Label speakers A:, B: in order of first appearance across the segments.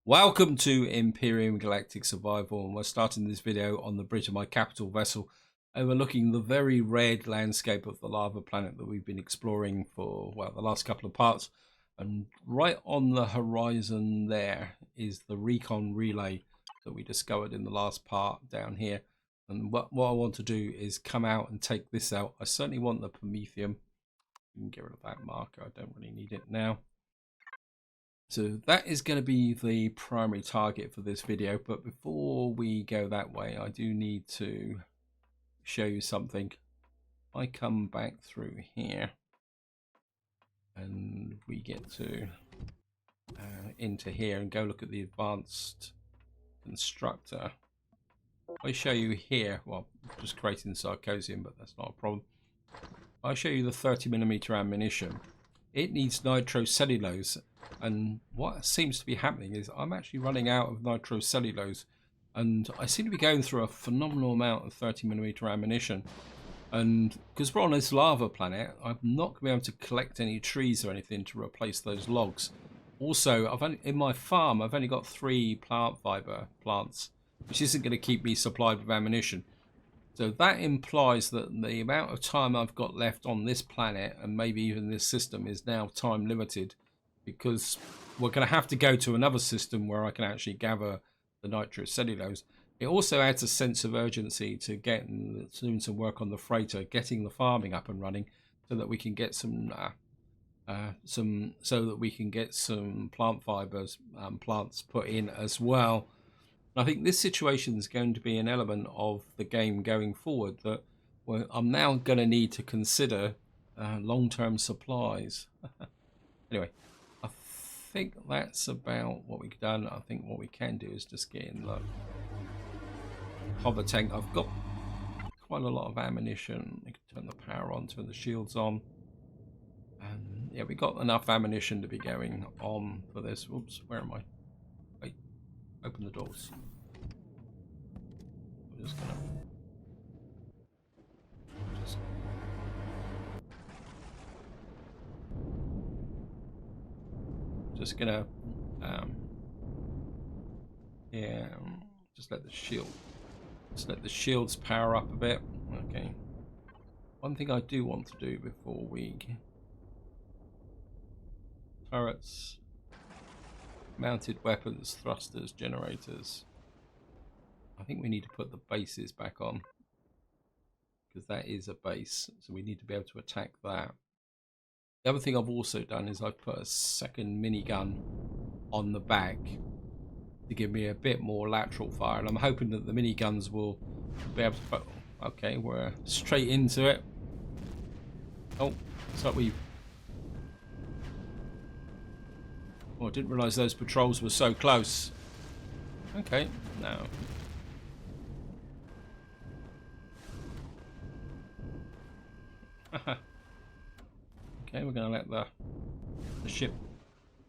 A: Welcome to Empyrion Galactic Survival, and we're starting this video on the bridge of my capital vessel overlooking the very red landscape of the lava planet that we've been exploring for, well, the last couple of parts. And right on the horizon there is the recon relay that we discovered in the last part down here. And what I want to do is come out and take this out. I certainly want the Promethium. You can get rid of that marker, I don't really need it now. So that is going to be the primary target for this video, but before we go that way, I do need to show you something. I come back through here and we get to into here and go look at the advanced constructor. I show you here, well, just creating sarcosium, but that's not a problem. I show you the 30mm ammunition. It needs nitrocellulose, and what seems to be happening is I'm actually running out of nitrocellulose, and I seem to be going through a phenomenal amount of 30mm ammunition. And because we're on this lava planet, I'm not going to be able to collect any trees or anything to replace those logs. Also, in my farm, I've only got 3 plant fiber plants, which isn't going to keep me supplied with ammunition. So that implies that the amount of time I've got left on this planet, and maybe even this system, is now time limited, because we're going to have to go to another system where I can actually gather the nitrocellulose. It also adds a sense of urgency to doing some work on the freighter, getting the farming up and running, so that we can get some plant fibers, plants put in as well. I think this situation is going to be an element of the game going forward that I'm now going to need to consider long-term supplies. Anyway, I think that's about what we've done. I think what we can do is just get in the hover tank. I've got quite a lot of ammunition. I can turn the power on, turn the shields on. And yeah, we got enough ammunition to be going on for this. Oops, where am I? Wait, open the doors. Just gonna just let the shields power up a bit. Okay. One thing I do want to do before we turrets, mounted weapons, thrusters, generators. I think we need to put the bases back on, because that is a base, so we need to be able to attack that. The other thing I've also done is I've put a second minigun on the back to give me a bit more lateral fire, and I'm hoping that the miniguns will be able to... Okay, we're straight into it. Oh, looks like I didn't realise those patrols were so close. Okay, now... Okay, we're going to let the ship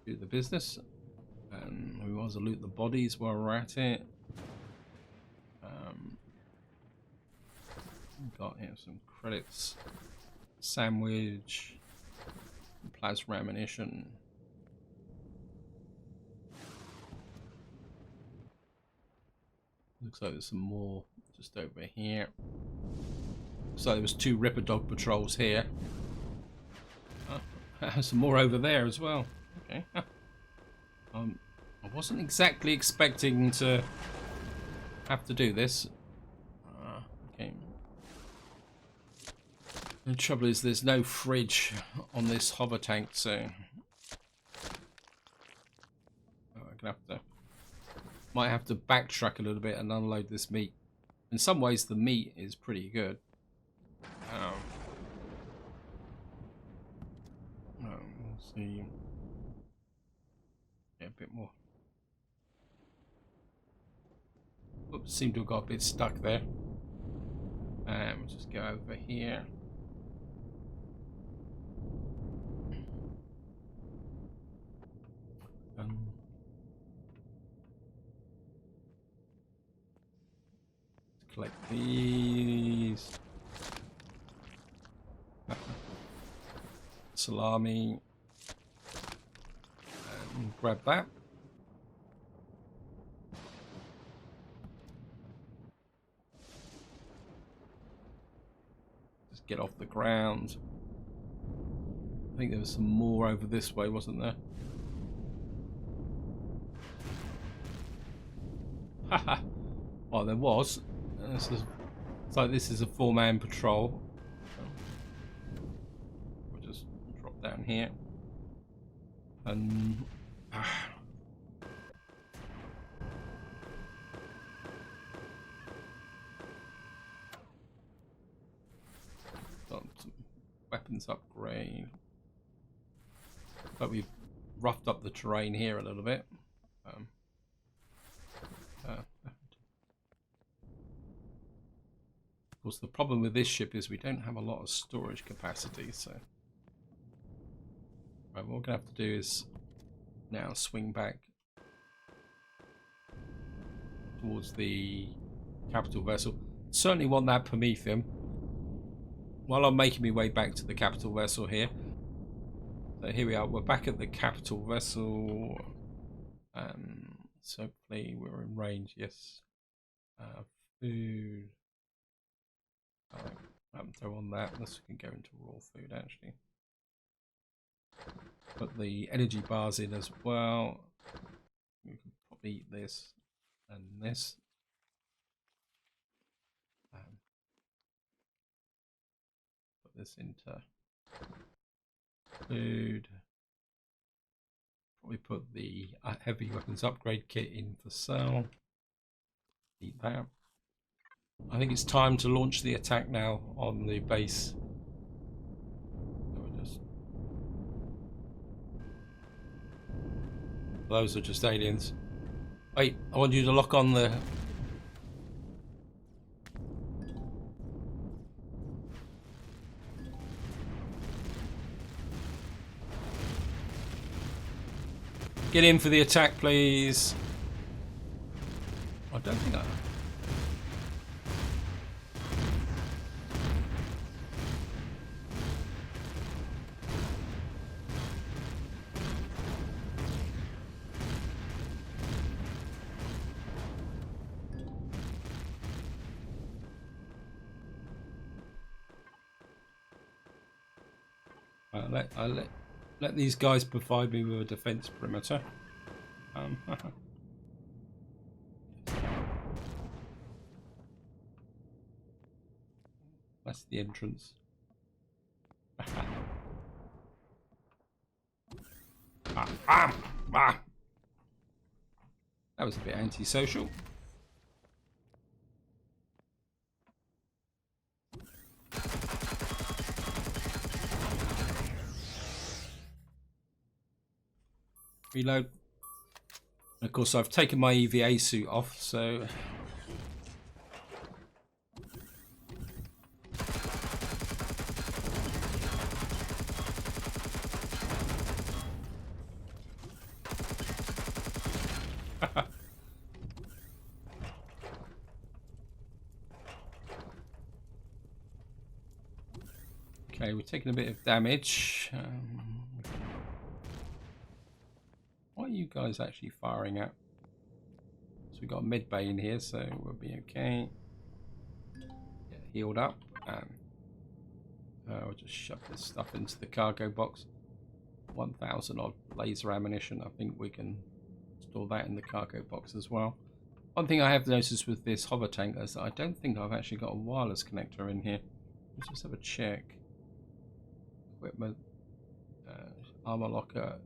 A: do the business, and we want to loot the bodies while we're at it. Got here some credits, sandwich, plasma ammunition. Looks like there's some more just over here. So there was 2 Ripper Dog patrols here. Some more over there as well. Okay. I wasn't exactly expecting to have to do this. Okay. The trouble is there's no fridge on this hover tank, so I'm gonna might have to backtrack a little bit and unload this meat. In some ways the meat is pretty good. Let's see. Yeah, a bit more. Oops, seem to have got a bit stuck there. We'll just go over here. Collect these. Salami. Grab that. get off the ground. I think there was some more over this way, wasn't there? Haha. Well, there was. It's like this is a 4-man patrol. We'll just drop down here. And got some weapons upgrade. But we've roughed up the terrain here a little bit. Of course, the problem with this ship is we don't have a lot of storage capacity, so right, what we're gonna have to do is now swing back towards the capital vessel. Certainly want that Prometheum. While I'm making my way back to the capital vessel here. So here we are, we're back at the capital vessel. So hopefully we're in range, yes. Food. I haven't thrown on that, unless we can go into raw food actually. Put the energy bars in as well. We can probably eat this and this. Put this into food. Probably put the heavy weapons upgrade kit in for sale. Eat that. I think it's time to launch the attack now on the base. Those are just aliens. Wait, I want you to lock on the... Get in for the attack, please. I don't think I... Let these guys provide me with a defense perimeter. That's the entrance. That was a bit antisocial. Reload. Of course, I've taken my EVA suit off, so okay, we're taking a bit of damage. What are you guys actually firing at? So we've got a mid bay in here, so we'll be okay. Get healed up, and we'll just shove this stuff into the cargo box. 1,000 odd laser ammunition. I think we can store that in the cargo box as well. One thing I have noticed with this hover tank is that I don't think I've actually got a wireless connector in here. Let's just have a check. Equipment, armor locker.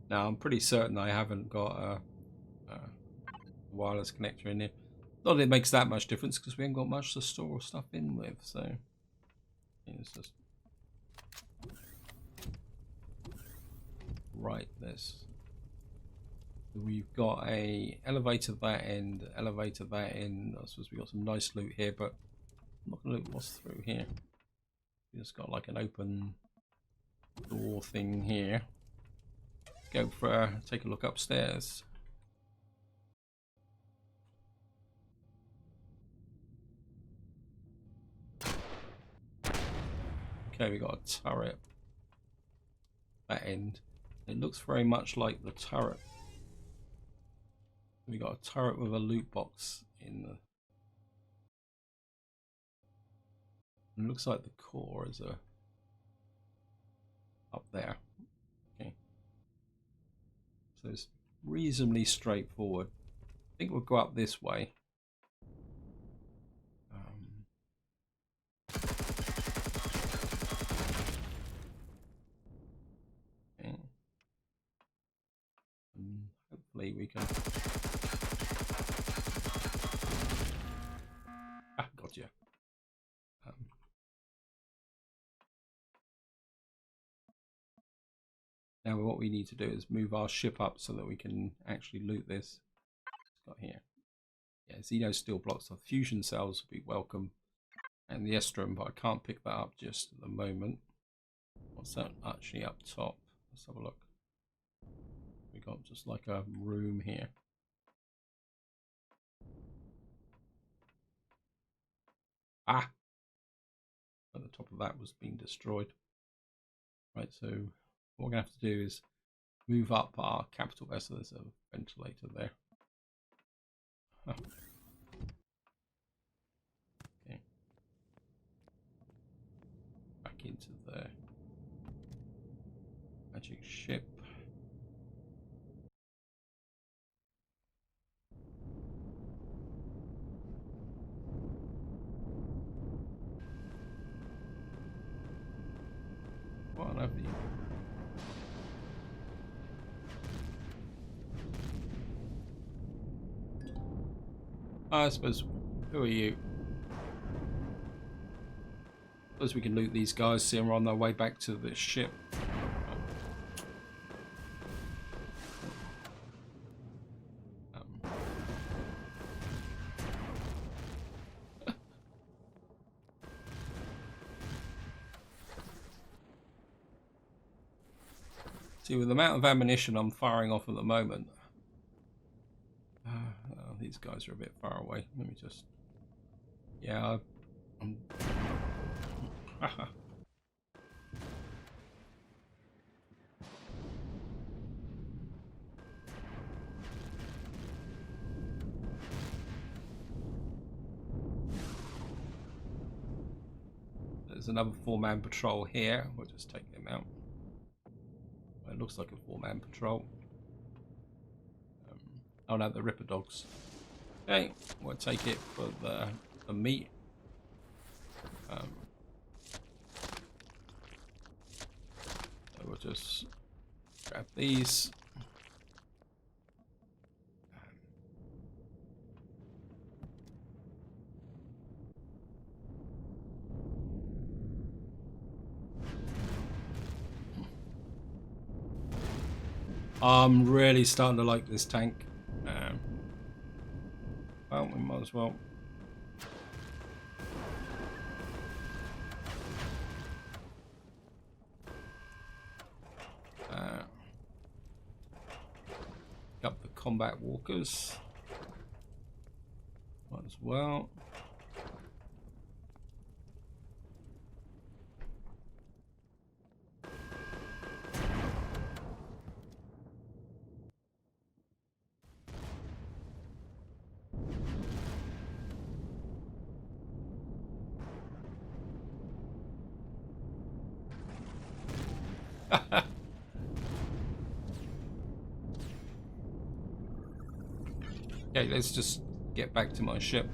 A: Now I'm pretty certain I haven't got a wireless connector in here. Not that it makes that much difference because we haven't got much to store stuff in with. So it's just right. We've got a elevator that end, elevator that end. I suppose we got some nice loot here, but I'm not gonna look what's through here. We just got like an open door thing here. Go for take a look upstairs. Okay, we got a turret. That end. It looks very much like the turret. We got a turret with a loot box in the It looks like the core is up there. Okay. So it's reasonably straightforward. I think we'll go up this way. Okay. And hopefully we can... Ah, got you. Now what we need to do is move our ship up so that we can actually loot this. It's got here. Yeah, Xeno steel blocks of fusion cells would be welcome. And the estrum, but I can't pick that up just at the moment. What's that actually up top? Let's have a look. We got just like a room here. Ah! At the top of that was being destroyed. Right, so what we're going to have to do is move up our capital vessel. There's a ventilator there. Huh. Okay. Back into the magic ship. What on earth are you? I suppose, who are you? I suppose we can loot these guys, see them on their way back to the ship. See, with the amount of ammunition I'm firing off at the moment, these guys are a bit far away. Let me just... Yeah, I'm... There's another 4-man patrol here. We'll just take them out. It looks like a 4-man patrol. Oh no, the Ripper Dogs. Okay, we'll take it for the meat. So we'll just grab these. I'm really starting to like this tank. Well, we might as well. Up the combat walkers. Might as well. Okay, let's just get back to my ship.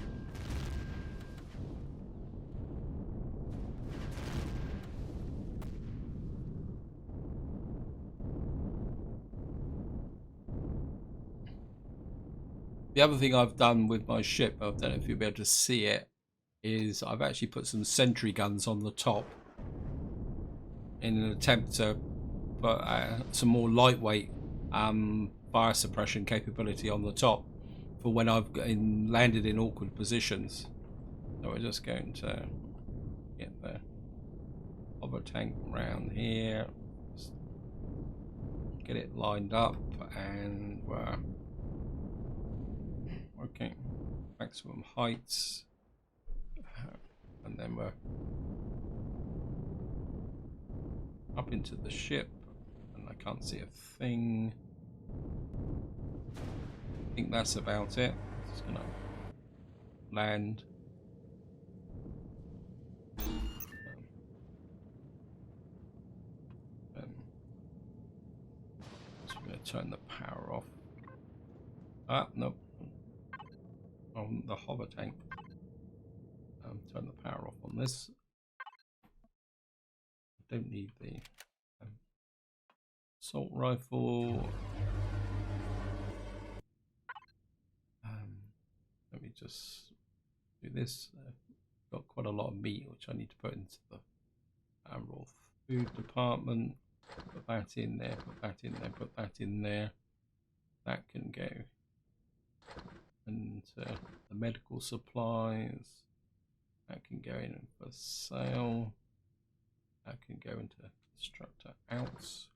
A: The other thing I've done with my ship, I don't know if you'll be able to see it, is I've actually put some sentry guns on the top in an attempt to put some more lightweight fire suppression capability on the top for when I've landed in awkward positions. So we're just going to get the hover tank around here, get it lined up, and we're okay. Maximum heights, and then we're up into the ship, and I can't see a thing. I think that's about it. Just gonna land. I'm going to turn the power off. Ah, nope. On the hover tank. Turn the power off on this. I don't need the assault rifle. Let me just do this. Got quite a lot of meat which I need to put into the raw food department. Put that in there, put that in there, put that in there. That can go. And the medical supplies. That can go in for sale. That can go into constructor out.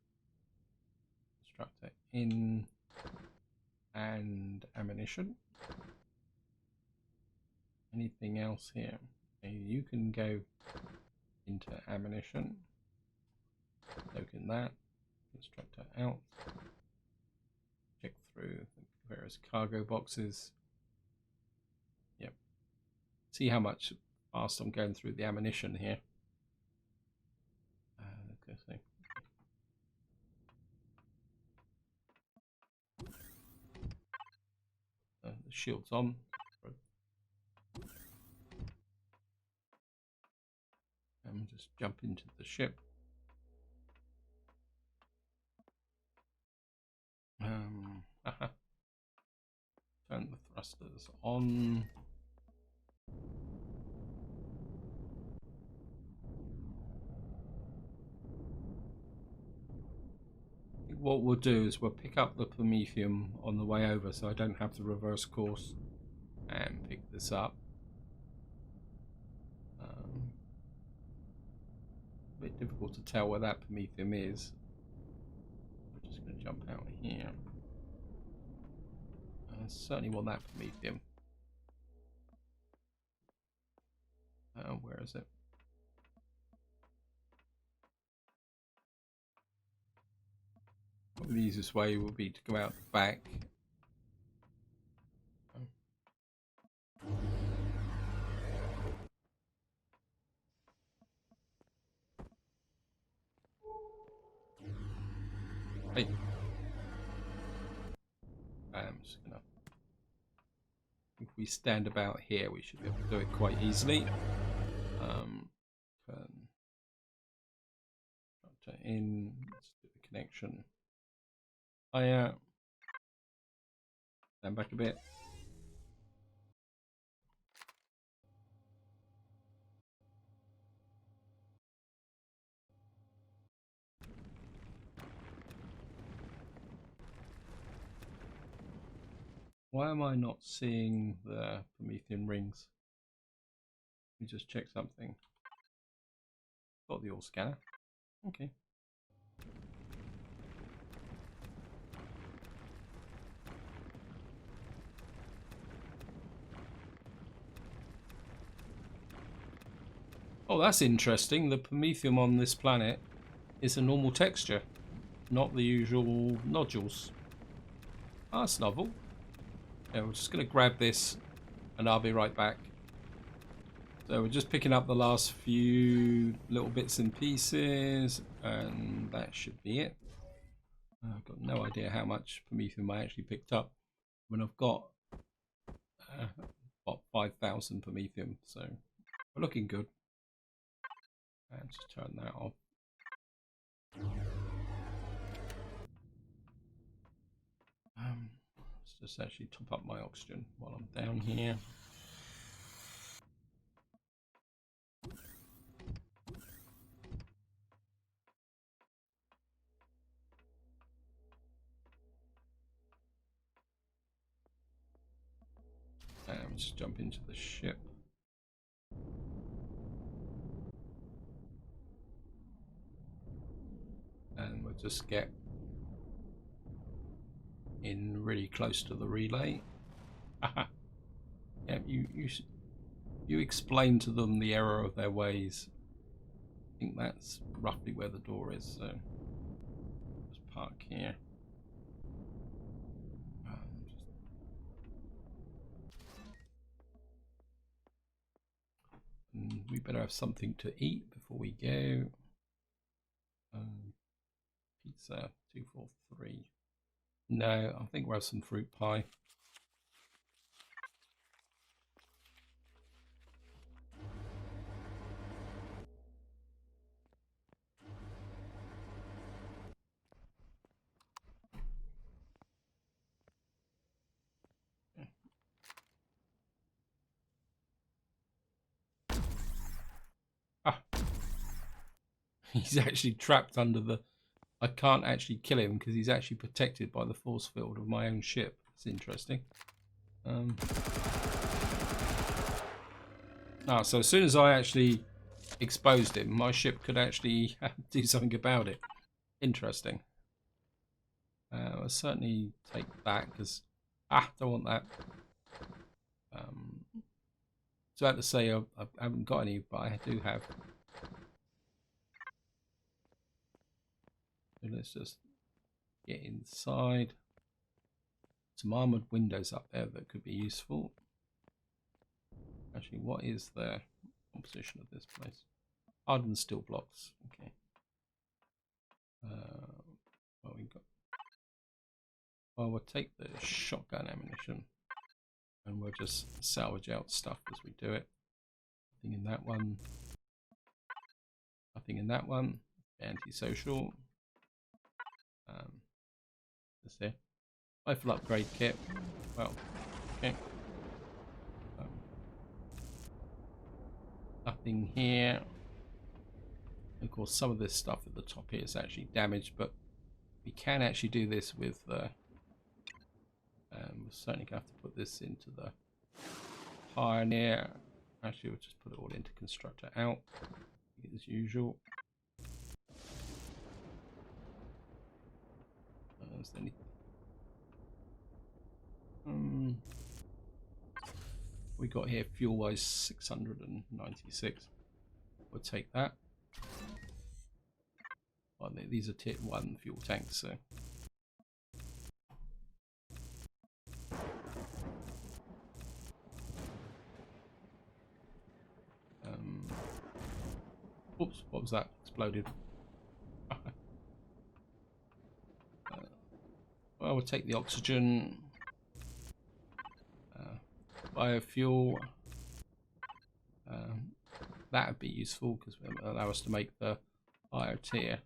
A: Constructor in. And ammunition. Anything else here? Okay, you can go into ammunition. Token that. Constructor out. Check through the various cargo boxes. Yep. See how much fast I'm going through the ammunition here. Okay, so. The shield's on. And just jump into the ship. Turn the thrusters on. What we'll do is we'll pick up the Promethium on the way over so I don't have to reverse course and pick this up. A bit difficult to tell where that Promethium is. I'm just going to jump out here. I certainly want that Promethium. Where is it? Probably the easiest way will be to go out the back. Hey. I'm just gonna. If we stand about here, we should be able to do it quite easily. Turn in. Let's do the connection. Stand back a bit. Why am I not seeing the Promethean rings? Let me just check something. Got the all scanner. Okay. Oh, that's interesting. The Promethium on this planet is a normal texture, not the usual nodules. Ah, that's novel. Yeah, we're just going to grab this and I'll be right back. So we're just picking up the last few little bits and pieces and that should be it. I've got no idea how much Promethium I actually picked up when I've got what, 5,000 Promethium, so we're looking good. And just turn that off. Let's just actually top up my oxygen while I'm down here. And just jump into the ship. And we'll just get in really close to the relay. Yeah, you explain to them the error of their ways. I think that's roughly where the door is, so just park here. And we better have something to eat before we go. Pizza 243. No, I think we'll have some fruit pie. Ah, he's actually trapped under the... I can't actually kill him because he's actually protected by the force field of my own ship. That's interesting. So as soon as I actually exposed him, my ship could actually do something about it. Interesting. I'll certainly take that because... don't want that. So I have to say I haven't got any, but I do have. So let's just get inside. Some armored windows up there that could be useful. Actually, what is the composition of this place? Hardened steel blocks. Okay. What we got? Well, we'll take the shotgun ammunition, and we'll just salvage out stuff as we do it. Nothing in that one. Nothing in that one. Antisocial. This here. Rifle upgrade kit. Well, okay. Nothing here. Of course, some of this stuff at the top here is actually damaged, but we can actually do this with the... we're certainly going to have to put this into the Pioneer. Actually, we'll just put it all into Constructor out, as usual. Is there anything? We got here fuel wise 696. We'll take that. Well, these are tier 1 fuel tanks, so oops, what was that? Exploded. Well, we'll take the oxygen. Biofuel. That would be useful because it will allow us to make the higher tier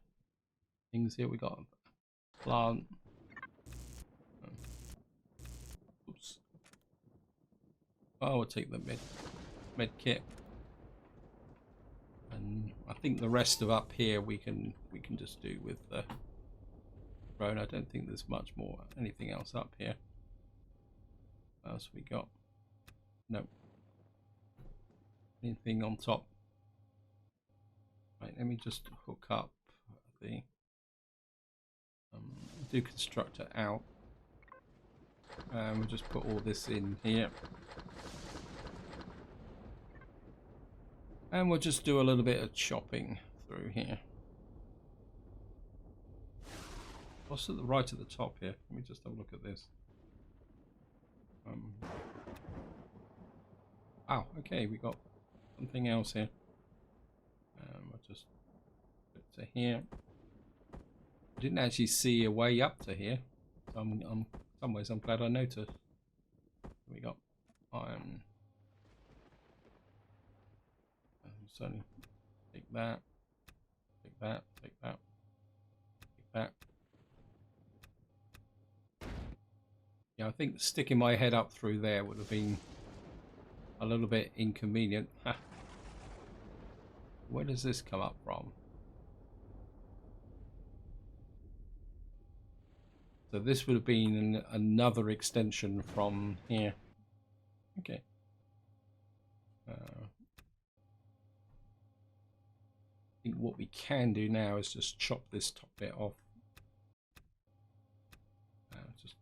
A: things here. We got plant. Oops. Oh, we'll take the med kit, and I think the rest of up here we can just do with the drone. I don't think there's much more anything else up here. What else we got? Nope. Anything on top? Right, let me just hook up the do constructor out. We'll just put all this in here, and we'll just do a little bit of chopping through here. What's at the right at the top here? Let me just have a look at this. Oh, okay, we got something else here. I'll just put it to here. I didn't actually see a way up to here, so in some ways I'm glad I noticed. We got iron. Certainly take that, take that, take that, take that. Yeah, I think sticking my head up through there would have been a little bit inconvenient. Where does this come up from? So this would have been another extension from here. Okay. I think what we can do now is just chop this top bit off. Just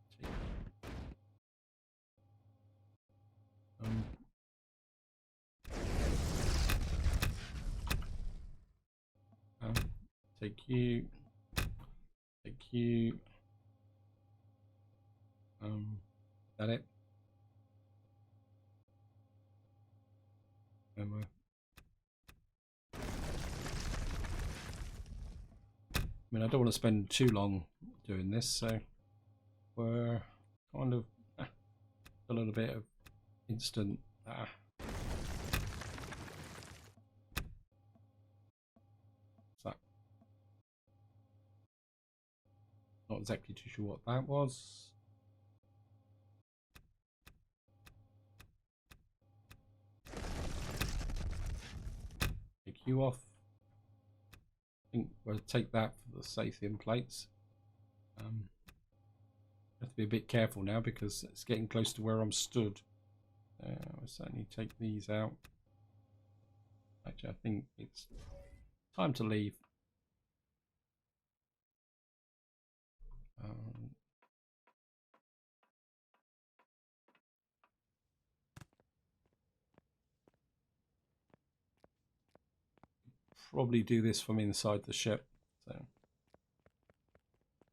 A: take you, take you. Is that it? I mean, I don't want to spend too long doing this, so were kind of a little bit of instant so not exactly too sure what that was. Take you off. I think we'll take that for the Sathian plates. Have to be a bit careful now because it's getting close to where I'm stood. I'll certainly take these out. Actually, I think it's time to leave. Probably do this from inside the ship, so,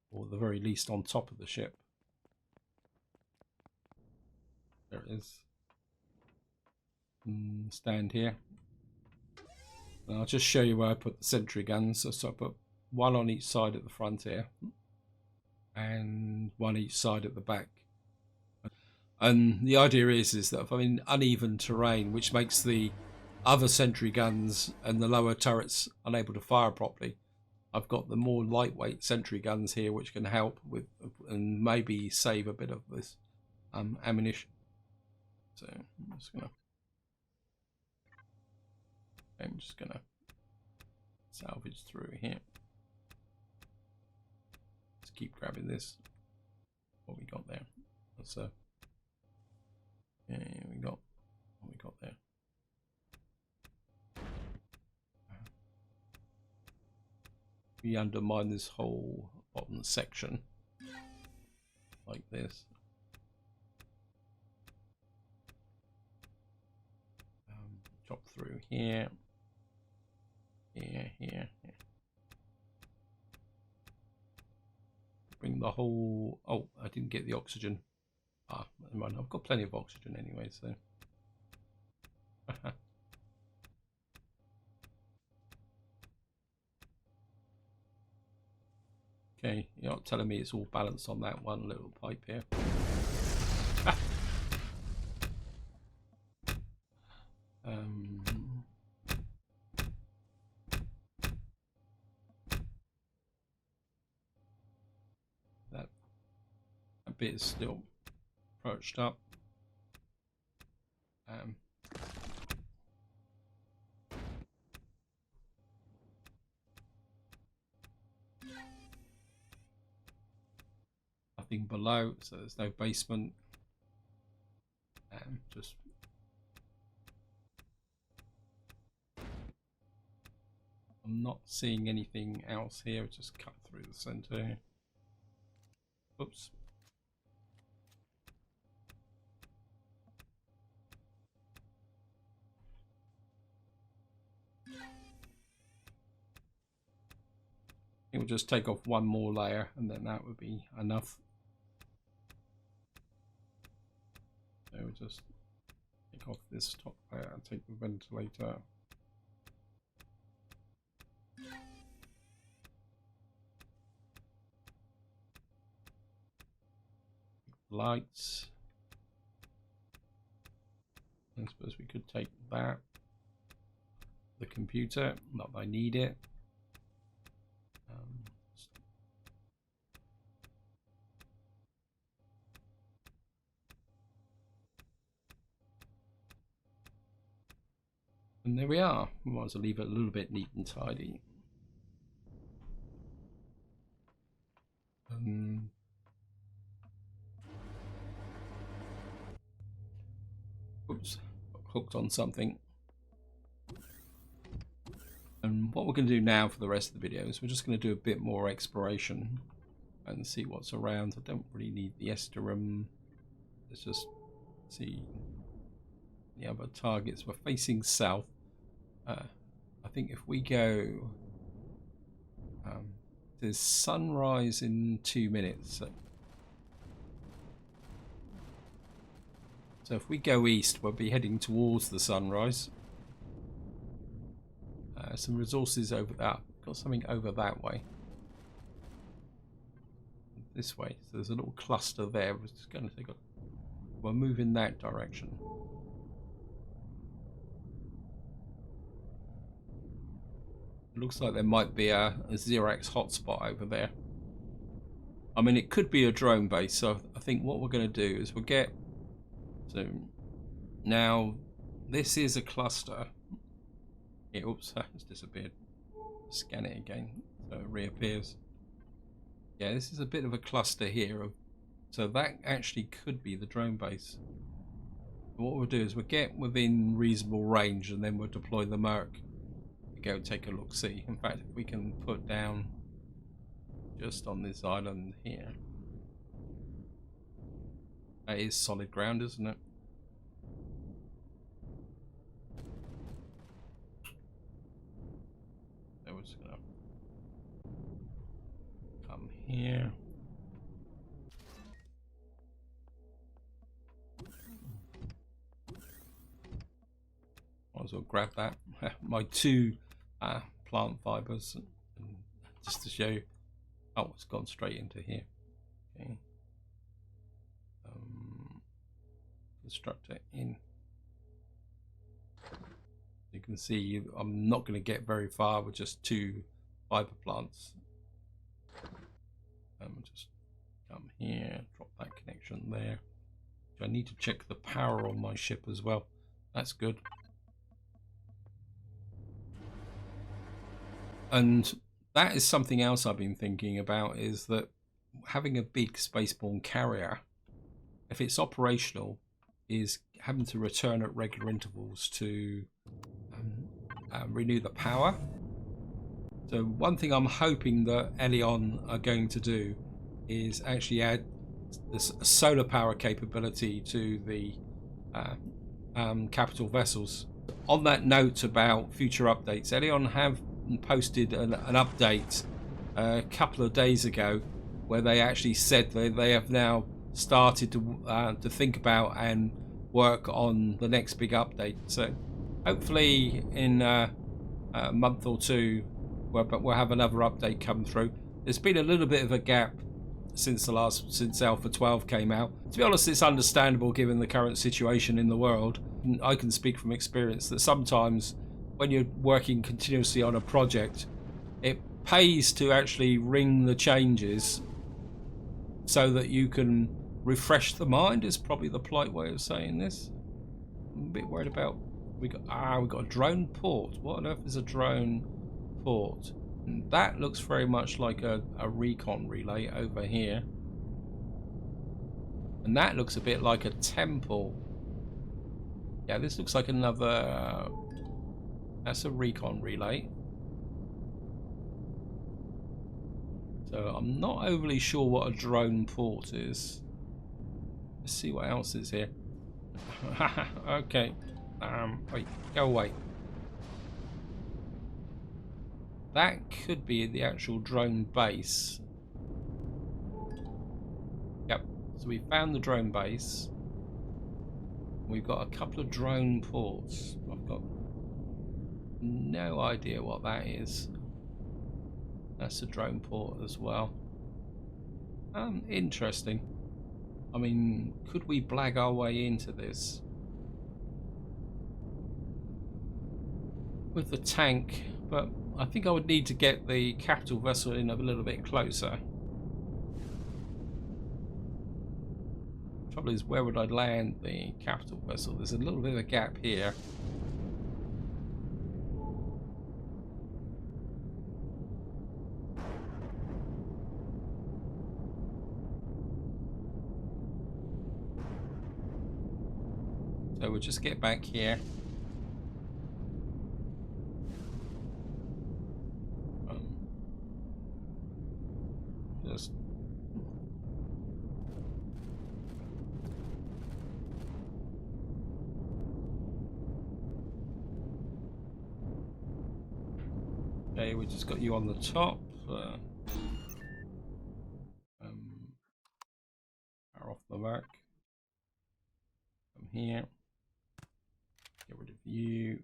A: or at the very least on top of the ship. There it is. Stand here. And I'll just show you where I put the sentry guns. So I put one on each side at the front here, and one each side at the back. And the idea is that if I'm in uneven terrain, which makes the other sentry guns and the lower turrets unable to fire properly, I've got the more lightweight sentry guns here which can help with and maybe save a bit of this ammunition. So I'm just gonna salvage through here. Let's keep grabbing this. What we got there? That's we got what we got there. We undermine this whole bottom section like this. Chop through here, here. Bring the whole. Oh, I didn't get the oxygen. Never mind. I've got plenty of oxygen anyway, so. Okay, you're not telling me it's all balanced on that one little pipe here. That bit is still perched up. Nothing below, so there's no basement. Just I'm not seeing anything else here. Just cut through the center. Oops. It will just take off one more layer and then that would be enough. So we'll just take off this top layer and take the ventilator. Lights. I suppose we could take that. The computer, not that I need it. And there we are. We might as well leave it a little bit neat and tidy. Oops, got hooked on something. And what we're going to do now for the rest of the video is we're just going to do a bit more exploration and see what's around. I don't really need the Esterum. Let's just see the other targets. We're facing south. I think if we go, there's sunrise in 2 minutes. So if we go east, we'll be heading towards the sunrise. Some resources over that. Got something over that way. this way. So there's a little cluster there. We're just going to take a, we'll move in that direction. It looks like there might be a Zirax hotspot over there. I mean, it could be a drone base. So I think what we're going to do is we'll get, so now this is a cluster. Oops, it's disappeared. Scan it again so it reappears. Yeah, this is a bit of a cluster here. So that actually could be the drone base. What we'll do is we'll get within reasonable range and then we'll deploy the Merc. Go take a look see. In fact, if we can put down just on this island here. That is solid ground, isn't it? So we're just gonna come here. Might as well grab that. My two plant fibers, just to show you. Oh, it's gone straight into here. Okay. Constructor in. You can see I'm not going to get very far with just two fiber plants. Just come here, drop that connection there. I need to check the power on my ship as well. That's good. And that is something else I've been thinking about, is that having a big spaceborne carrier, if it's operational, is having to return at regular intervals to renew the power. So one thing I'm hoping that Empyrion are going to do is actually add this solar power capability to the capital vessels. On that note about future updates, Empyrion have posted an update a couple of days ago where they actually said that they have now started to think about and work on the next big update. So hopefully in a month or two we'll have another update come through. There's been a little bit of a gap since Alpha 12 came out. To be honest, it's understandable given the current situation in the world. I can speak from experience that sometimes when you're working continuously on a project, it pays to actually ring the changes so that you can refresh the mind, is probably the polite way of saying this. I'm a bit worried about we got a drone port. What on earth is a drone port? And that looks very much like a recon relay over here. And that looks a bit like a temple. Yeah, this looks like another. That's a recon relay. So I'm not overly sure what a drone port is. Let's see what else is here. Okay. Wait, go away. That could be the actual drone base. Yep. So we found the drone base. We've got a couple of drone ports. I've got no idea what that is. That's a drone port as well. Interesting. I mean, could we blag our way into this? With the tank, but I think I would need to get the capital vessel in a little bit closer. Trouble is, where would I land the capital vessel? There's a little bit of a gap here. So we'll just get back here. Just okay, we just got you on the top. Power off the back. From here. Get rid of you.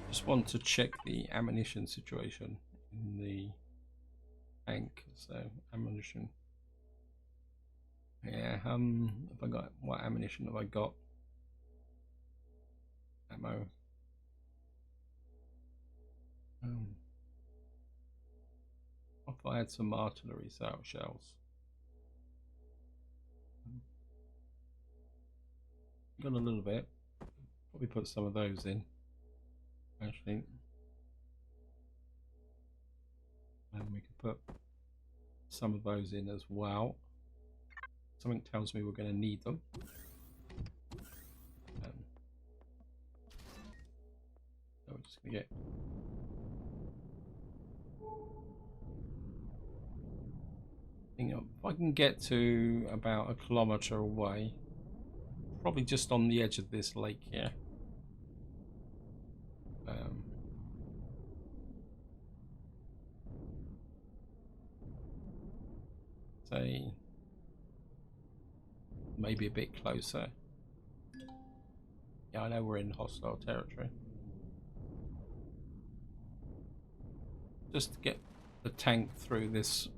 A: Just want to check the ammunition situation in the tank. So ammunition. Yeah, have I got, what ammunition have I got? Ammo. If I had some artillery shells. Got a little bit. Probably put some of those in. Actually. And we could put some of those in as well. Something tells me we're going to need them. So we're just going to get... If I can get to about 1 kilometre away, probably just on the edge of this lake here. Say maybe a bit closer. Yeah, I know we're in hostile territory. Just to get the tank through this.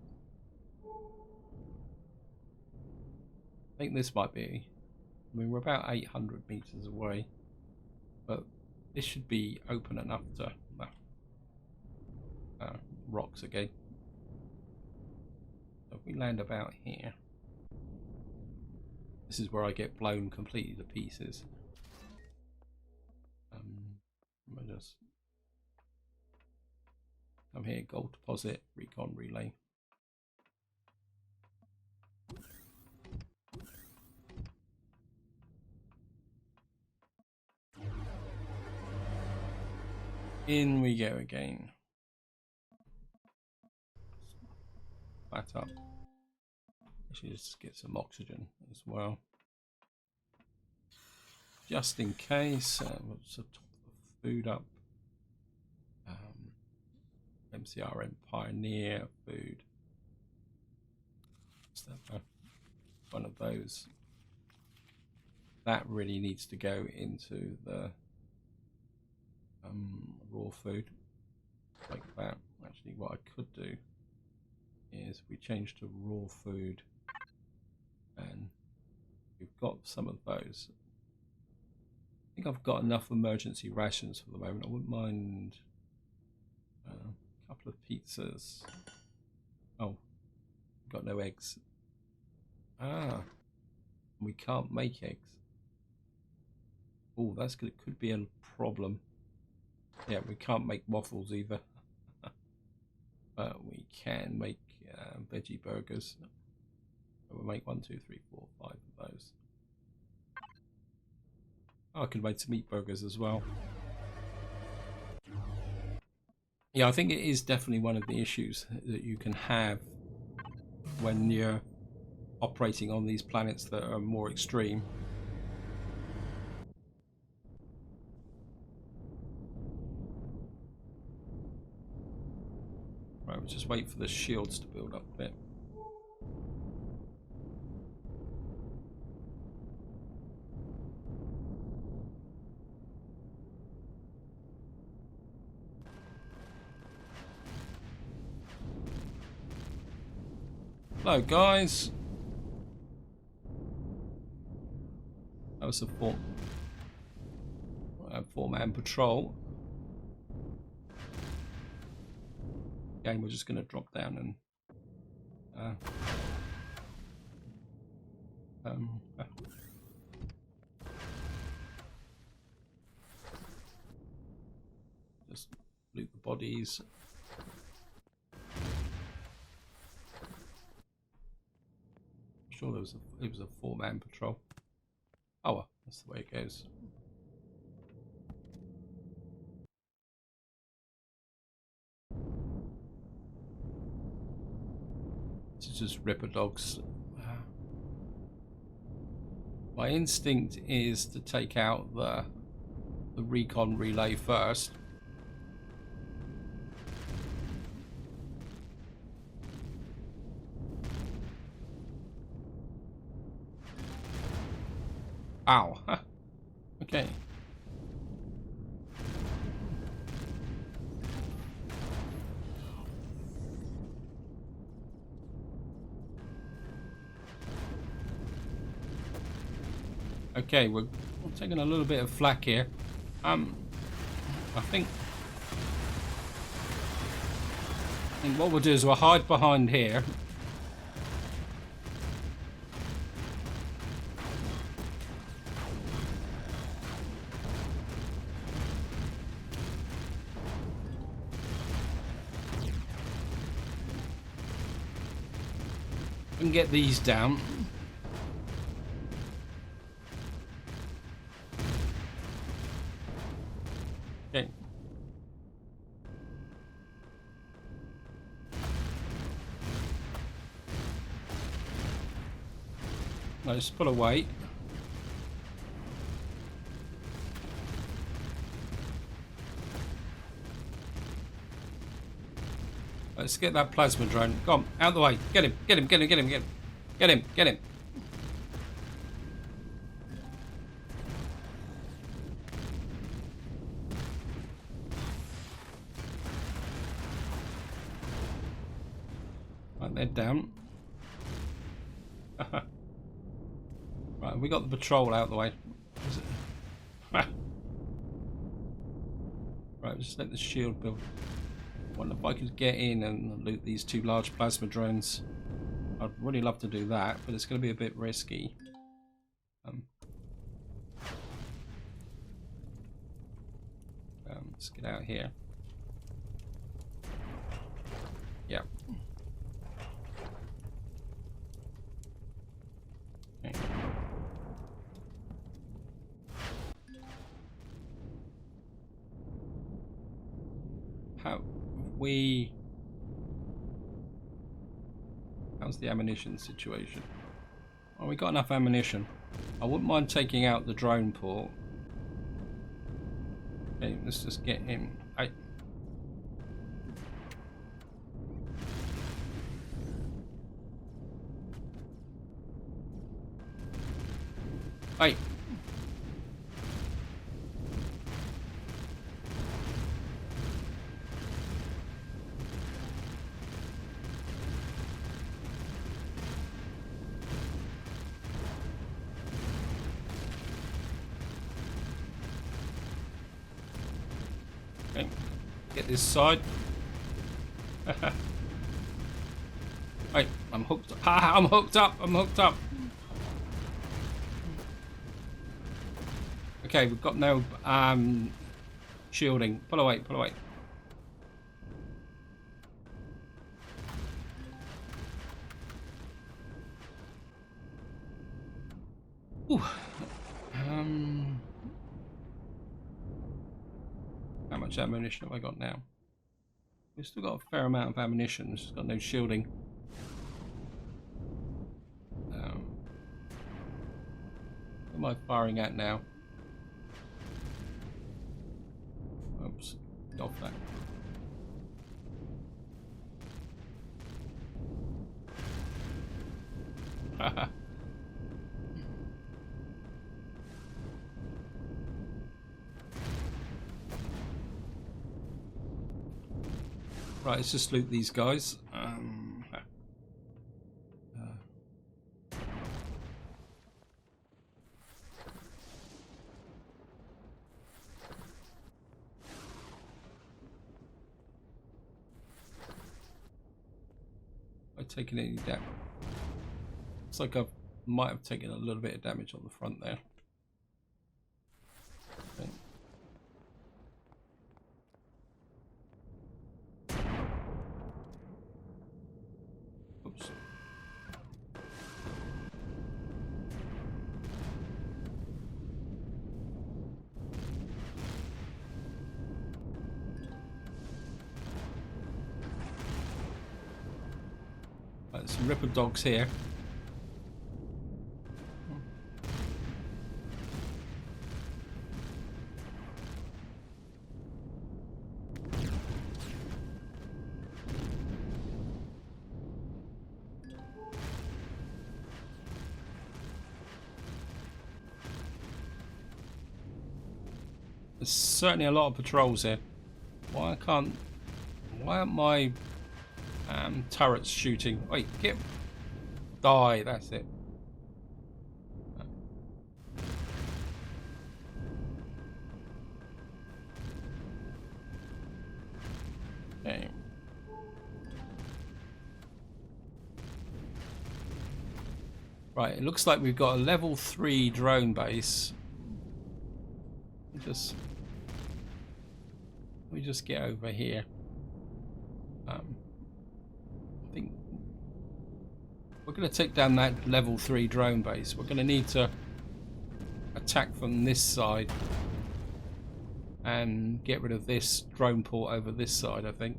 A: I think this might be, I mean, we're about 800 meters away, but this should be open enough to rocks again. So if we land about here, this is where I get blown completely to pieces. I'll just come here, gold deposit, recon relay. In we go again. Flat up. Actually, just get some oxygen as well. Just in case. Let's top the food up. MCRM Pioneer food. Is that one of those? That really needs to go into the raw food like that. Actually, what I could do is we change to raw food, and we've got some of those. I think I've got enough emergency rations for the moment. I wouldn't mind a couple of pizzas. Oh, got no eggs. Ah, we can't make eggs. Oh, that's good. It could be a problem. Yeah, we can't make waffles either. But we can make veggie burgers. So we'll make 1, 2, 3, 4, 5 of those. Oh, I could make some meat burgers as well. Yeah, I think it is definitely one of the issues that you can have when you're operating on these planets that are more extreme. Right, we'll just wait for the shields to build up a bit. Hello, guys. That was a four-man patrol. Again, we're just going to drop down and just loot the bodies. I'm sure it was a four-man patrol. Oh well, that's the way it goes. This is just ripper dogs. My instinct is to take out the recon relay first. Ow. Okay. Okay, we're taking a little bit of flak here. I think what we'll do is we'll hide behind here. And get these down. Okay. Let's pull away. Let's get that plasma drone. Come on, out of the way. Get him, get him, get him, get him, get him. Get him, get him. Right, they're down. Right, we got the patrol out of the way. Is it? Right, just let the shield build. I wonder if I could get in and loot these two large plasma drones. I'd really love to do that, but it's going to be a bit risky. Let's get out here. Yeah. Okay. How's the ammunition situation? Well, we got enough ammunition. I wouldn't mind taking out the drone port. Okay, let's just get him. Hey. Okay, get this side. Wait, I'm hooked. I'm hooked up. I'm hooked up. Okay, we've got no shielding. Pull away. Pull away. Ooh. How much ammunition have I got now? We've still got a fair amount of ammunition. It's got no shielding. What am I firing at now? Oops, off that. Right, let's just loot these guys. I've taken any damage. Looks like I might have taken a little bit of damage on the front there. Okay. Oops. Right, some ripper dogs here. There's certainly a lot of patrols here. Why aren't my turrets shooting? Wait, get die, that's it. Okay. Right, it looks like we've got a level 3 drone base. We just get over here. I think we're going to take down that level 3 drone base. We're going to need to attack from this side and get rid of this drone port over this side, I think.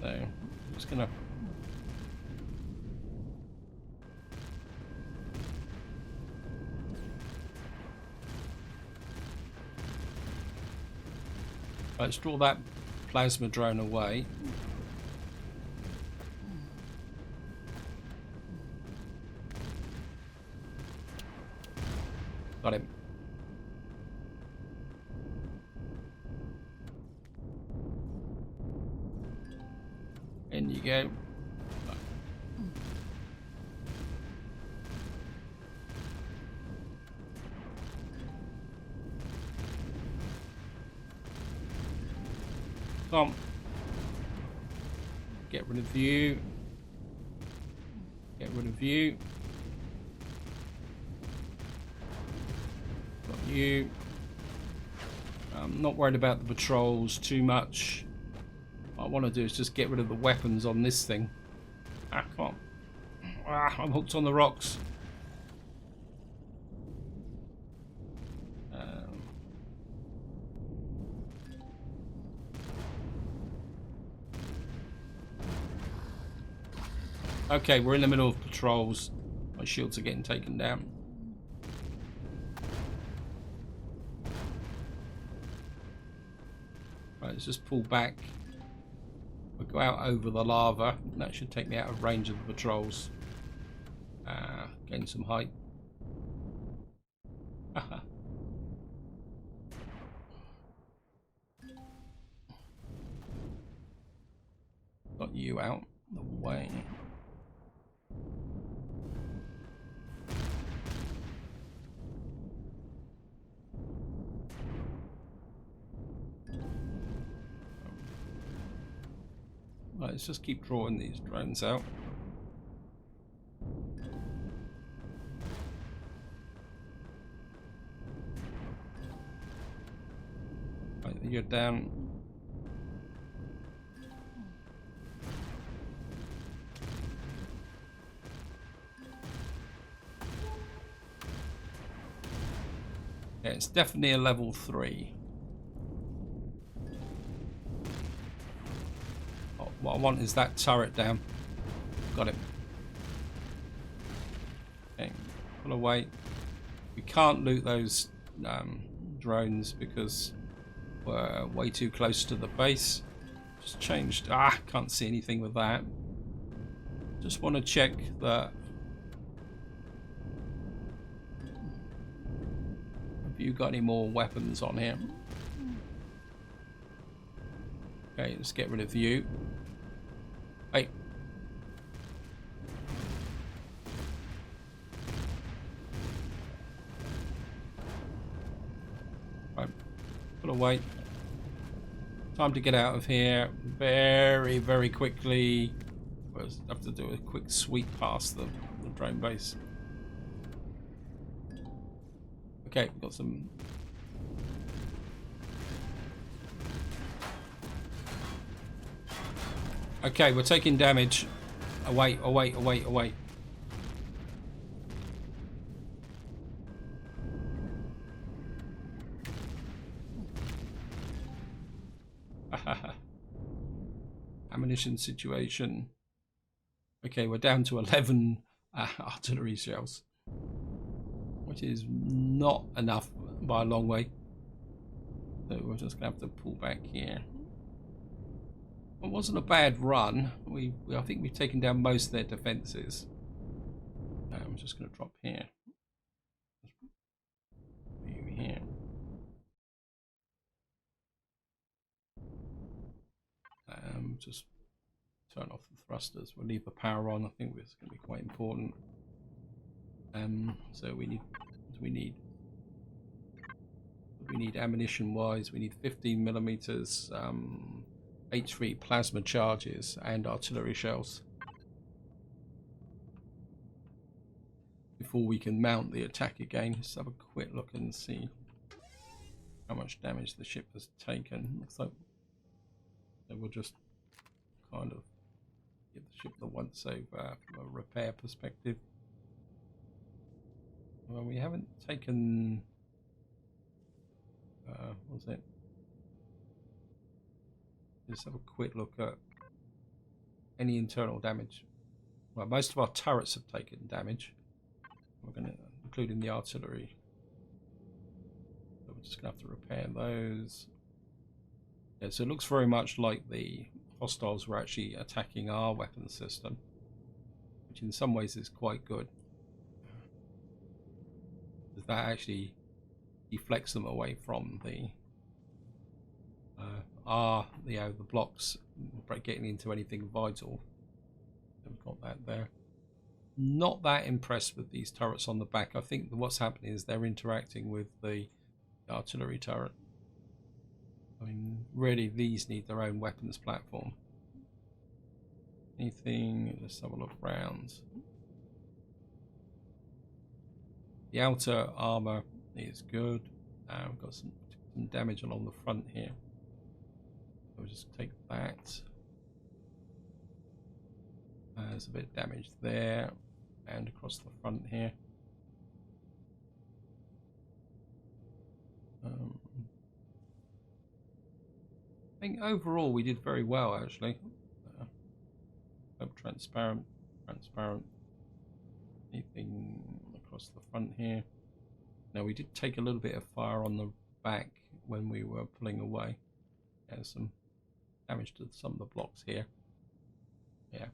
A: So I'm just going to let's draw that plasma drone away. Got him. In you go. Come. Get rid of you. Get rid of you. Got you. I'm not worried about the patrols too much. What I want to do is just get rid of the weapons on this thing. Ah, come on. Ah, I'm hooked on the rocks. Okay, we're in the middle of patrols. My shields are getting taken down. Right, let's just pull back. We'll go out over the lava. That should take me out of range of the patrols. Gain some height. Got you out the way. Right, let's just keep drawing these drones out. Right, you're down. Yeah, it's definitely a level 3. What I want is that turret down. Got it. Okay, pull away. We can't loot those drones because we're way too close to the base. Just changed. Ah, can't see anything with that. Just want to check that. Have you got any more weapons on here? Okay, let's get rid of you. Hey. Right. Put away. Time to get out of here very, very quickly. We'll have to do a quick sweep past the drone base. Okay, we've got some. Okay, we're taking damage. Away, away, away, away. Ammunition situation. Okay, we're down to 11 artillery shells, which is not enough by a long way. So we're just gonna have to pull back here. It wasn't a bad run. I think we've taken down most of their defenses. I'm just going to drop here. Here. Just turn off the thrusters. We'll leave the power on. I think it's going to be quite important. So we need ammunition wise. We need 15 millimeters. H3 plasma charges and artillery shells before we can mount the attack again. Let's have a quick look and see how much damage the ship has taken. So we'll just kind of give the ship the once over from a repair perspective. Well, we haven't taken what was it? Let's have a quick look at any internal damage. Well, most of our turrets have taken damage. We're going to include in the artillery. So we're just going to have to repair those. Yeah, so it looks very much like the hostiles were actually attacking our weapon system, which in some ways is quite good. Because that actually deflects them away from the the blocks getting into anything vital. We've got that there. Not that impressed with these turrets on the back. I think what's happening is they're interacting with the artillery turret. I mean, really, these need their own weapons platform. Anything? Let's have a look around. The outer armor is good. We've got some damage along the front here. We'll just take that. There's a bit of damage there and across the front here. I think overall we did very well actually. Transparent. Anything across the front here? Now we did take a little bit of fire on the back when we were pulling away. There's some damage to some of the blocks here. Yeah.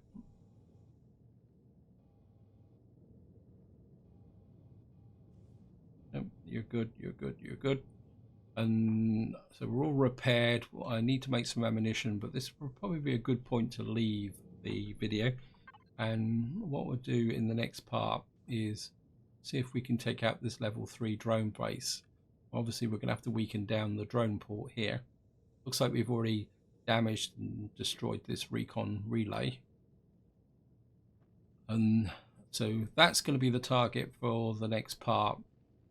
A: Nope, you're good. And so we're all repaired. I need to make some ammunition, but this will probably be a good point to leave the video. And what we'll do in the next part is see if we can take out this level 3 drone base. Obviously we're going to have to weaken down the drone port here. Looks like we've already damaged and destroyed this recon relay. And so that's going to be the target for the next part.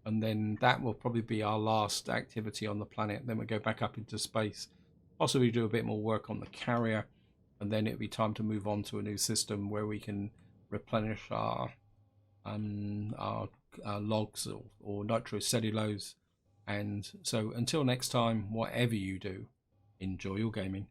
A: And then that will probably be our last activity on the planet. Then we'll go back up into space. Possibly do a bit more work on the carrier. And then it'll be time to move on to a new system where we can replenish our logs or nitrocellulose. And so until next time, whatever you do, enjoy your gaming.